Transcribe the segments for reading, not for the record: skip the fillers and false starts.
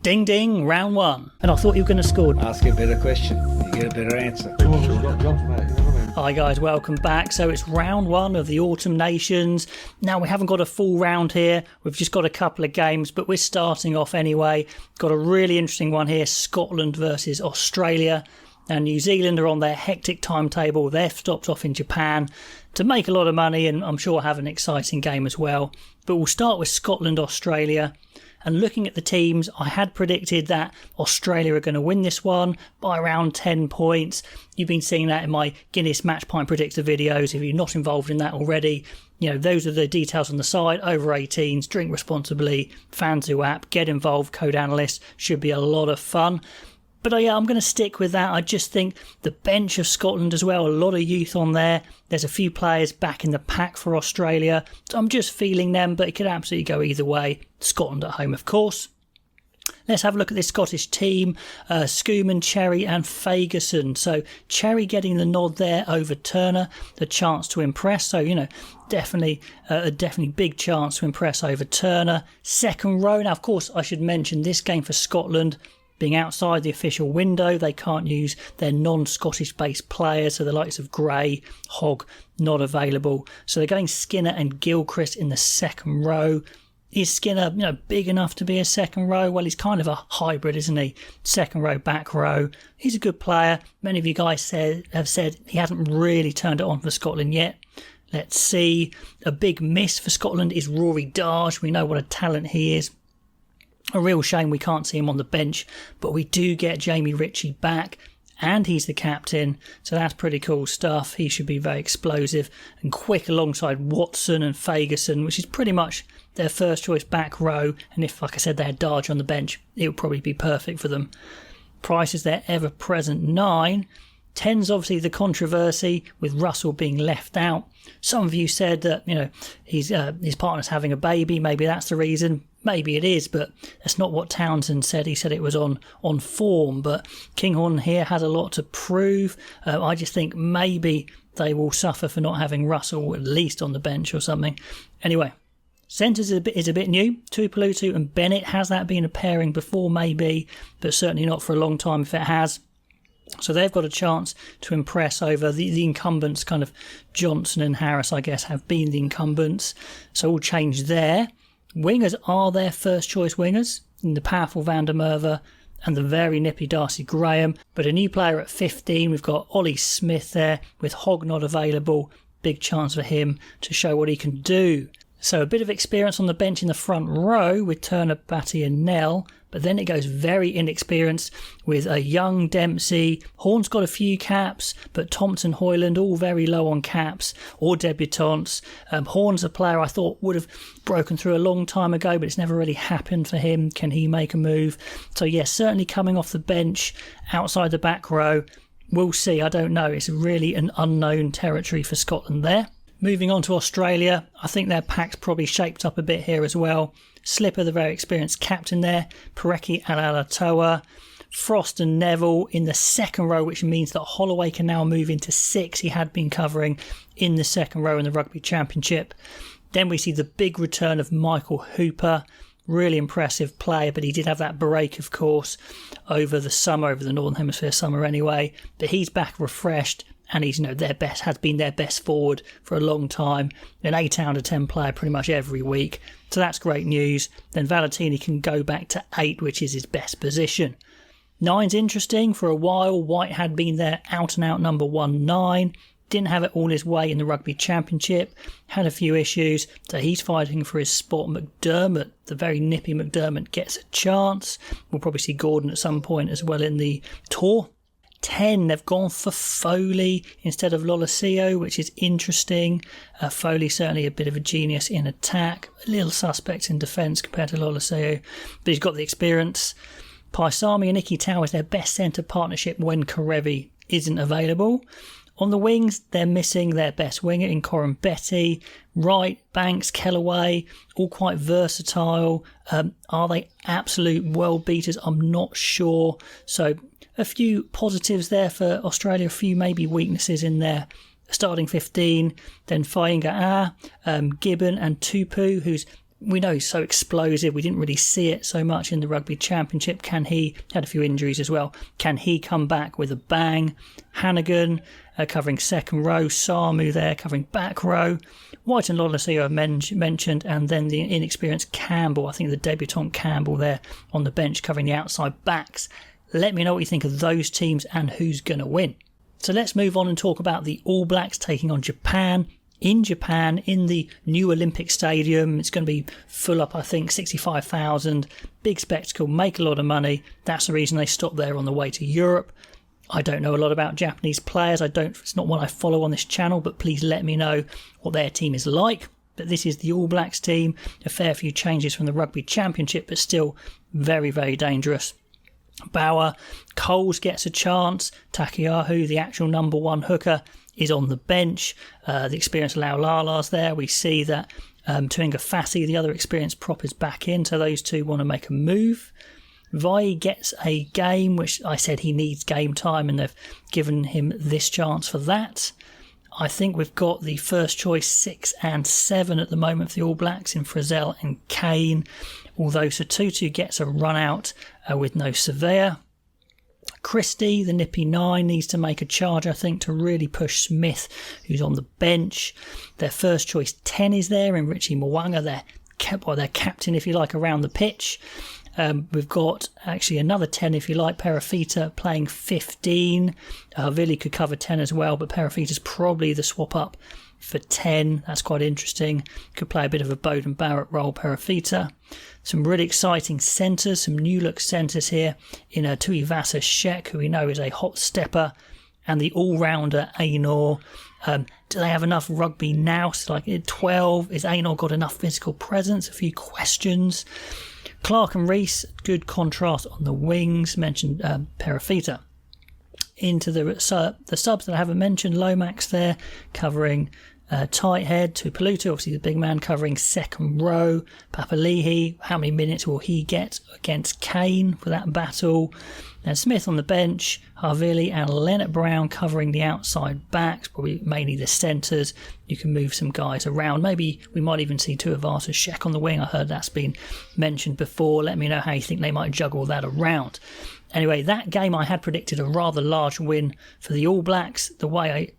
Ding ding, round one. And I thought you were going to score. Ask a better question, you get a better answer. Hi guys, welcome back. So it's round one of the Autumn Nations. Now we haven't got a full round here. We've just got a couple of games, but we're starting off anyway. Got a really interesting one here, Scotland versus Australia. Now New Zealand are on their hectic timetable. They've stopped off in Japan to make a lot of money and I'm sure have an exciting game as well. But we'll start with Scotland, Australia. And looking at the teams, I had predicted that Australia are going to win this one by around 10 points. You've been seeing that in my Guinness Match Pint Predictor videos. If you're not involved in that already, those are the details on the side. Over 18s, drink responsibly, Fanzu app, get involved, code analyst. Should be a lot of fun. But I'm going to stick with that. I just think the bench of Scotland as well, a lot of youth on there. There's a few players back in the pack for Australia. So I'm just feeling them, but it could absolutely go either way. Scotland at home, of course. Let's have a look at this Scottish team. Schoeman, Cherry and Fagerson. So Cherry getting the nod there over Turner. The chance to impress. So, definitely a big chance to impress over Turner. Second row. Now, of course, I should mention this game for Scotland being outside the official window. They can't use their non-Scottish based players, so the likes of Gray, Hogg not available. So they're going Skinner and Gilchrist in the second row. Is Skinner big enough to be a second row? Well, he's kind of a hybrid, isn't he? Second row, back row. He's a good player. Many of you guys have said he hasn't really turned it on for Scotland yet. Let's see. A big miss for Scotland is Rory Darge. We know what a talent he is. A real shame we can't see him on the bench, but we do get Jamie Ritchie back and he's the captain, so that's pretty cool stuff. He should be very explosive and quick alongside Watson and Fagerson, which is pretty much their first choice back row, and if, like I said, they had Darge on the bench, it would probably be perfect for them. Price is their ever-present 9. 10's obviously the controversy with Russell being left out. Some of you said that his partner's having a baby, maybe that's the reason. Maybe it is, but that's not what Townsend said. He said it was on form, but Kinghorn here has a lot to prove. I just think maybe they will suffer for not having Russell at least on the bench or something. Anyway, centres is a bit new. Tuipulotu and Bennett. Has that been a pairing before? Maybe, but certainly not for a long time if it has. So they've got a chance to impress over the incumbents. Kind of Johnson and Harris, I guess, have been the incumbents. So all change there. Wingers are their first choice wingers in the powerful Van der Merwe and the very nippy Darcy Graham. But a new player at 15, we've got Ollie Smith there with Hogg not available. Big chance for him to show what he can do. So a bit of experience on the bench in the front row with Turner, Batty and Nell. But then it goes very inexperienced with a young Dempsey. Horn's got a few caps, but Thompson, Hoyland all very low on caps or debutantes. Horn's a player I thought would have broken through a long time ago, but it's never really happened for him. Can he make a move? So yes, certainly coming off the bench outside the back row. We'll see, I don't know. It's really an unknown territory for Scotland there. Moving on to Australia, I think their pack's probably shaped up a bit here as well. Slipper, the very experienced captain there. Parecki and Alatoa. Frost and Neville in the second row, which means that Holloway can now move into 6. He had been covering in the second row in the Rugby Championship. Then we see the big return of Michael Hooper. Really impressive player, but he did have that break, of course, over the summer, over the Northern Hemisphere summer anyway. But he's back refreshed. And he's, has been their best forward for a long time. An 8 out of 10 player pretty much every week. So that's great news. Then Valentini can go back to 8, which is his best position. 9's interesting. For a while, White had been their out-and-out number 1-9. Didn't have it all his way in the Rugby Championship. Had a few issues. So he's fighting for his spot. McDermott, the very nippy McDermott, gets a chance. We'll probably see Gordon at some point as well in the tour. 10, they've gone for Foley instead of Lolosio, which is interesting. Foley certainly a bit of a genius in attack, a little suspect in defence compared to Lolosio, but he's got the experience. Paisami and Iki Tau is their best centre partnership when Karevi isn't available. On the wings, they're missing their best winger in Corin Betty. Wright, Banks, Kellaway, all quite versatile. Are they absolute world beaters? I'm not sure. So a few positives there for Australia, a few maybe weaknesses in their starting 15. Then Fainga'a, Gibbon and Tupu, who's we know he's so explosive. We didn't really see it so much in the Rugby Championship. Can he, had a few injuries as well, can he come back with a bang? Hannigan covering second row, Samu there covering back row, White and Lolosio I've mentioned, and then the inexperienced Campbell, I think the debutant Campbell there on the bench covering the outside backs. Let me know what you think of those teams and who's going to win. So let's move on and talk about the All Blacks taking on Japan. In Japan, in the new Olympic Stadium. It's going to be full up, I think, 65,000. Big spectacle, make a lot of money. That's the reason they stopped there on the way to Europe. I don't know a lot about Japanese players. It's not one I follow on this channel, but please let me know what their team is like. But this is the All Blacks team. A fair few changes from the Rugby Championship, but still very, very dangerous. Bauer, Coles gets a chance. Takiahu, the actual number one hooker, is on the bench. The experienced Laulala's there. We see that Tuinga Fassi, the other experienced prop, is back in, so those two want to make a move. Vai gets a game, which I said he needs game time, and they've given him this chance for that. I think we've got the first choice 6 and 7 at the moment for the All Blacks in Frizzell and Kane, although Satutu gets a run out with no surveyor. Christie, the nippy 9, needs to make a charge, I think, to really push Smith, who's on the bench. Their first choice 10 is there in Richie Mwanga, their captain, if you like, around the pitch. We've got actually another 10, if you like, Perafita playing 15. Vili could cover 10 as well, but Perafita's probably the swap up for 10. That's quite interesting. Could play a bit of a Bowden Barrett role, Perafita. Some really exciting centres, some new look centres here in Tuivasa Shek, who we know is a hot stepper, and the all-rounder Ainor. Do they have enough rugby now? So like at 12, is Ainor got enough physical presence? A few questions. Clark and Reese, good contrast on the wings. Mentioned Perafita. Into the subs that I haven't mentioned, Lomax there covering tight head. Tuipulotu, obviously the big man, covering second row. Papali'i, how many minutes will he get against Kane for that battle? And Smith on the bench, Havili and Leonard Brown covering the outside backs, probably mainly the centres. You can move some guys around. Maybe we might even see Tuivasa Shek on the wing. I heard that's been mentioned before. Let me know how you think they might juggle that around. Anyway, that game I had predicted a rather large win for the All Blacks. The way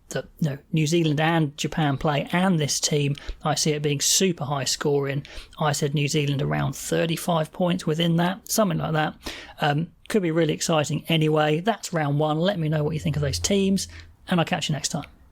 New Zealand and Japan play and this team, I see it being super high scoring. I said New Zealand around 35 points within that, something like that. Could be really exciting anyway. That's round one. Let me know what you think of those teams, and I'll catch you next time.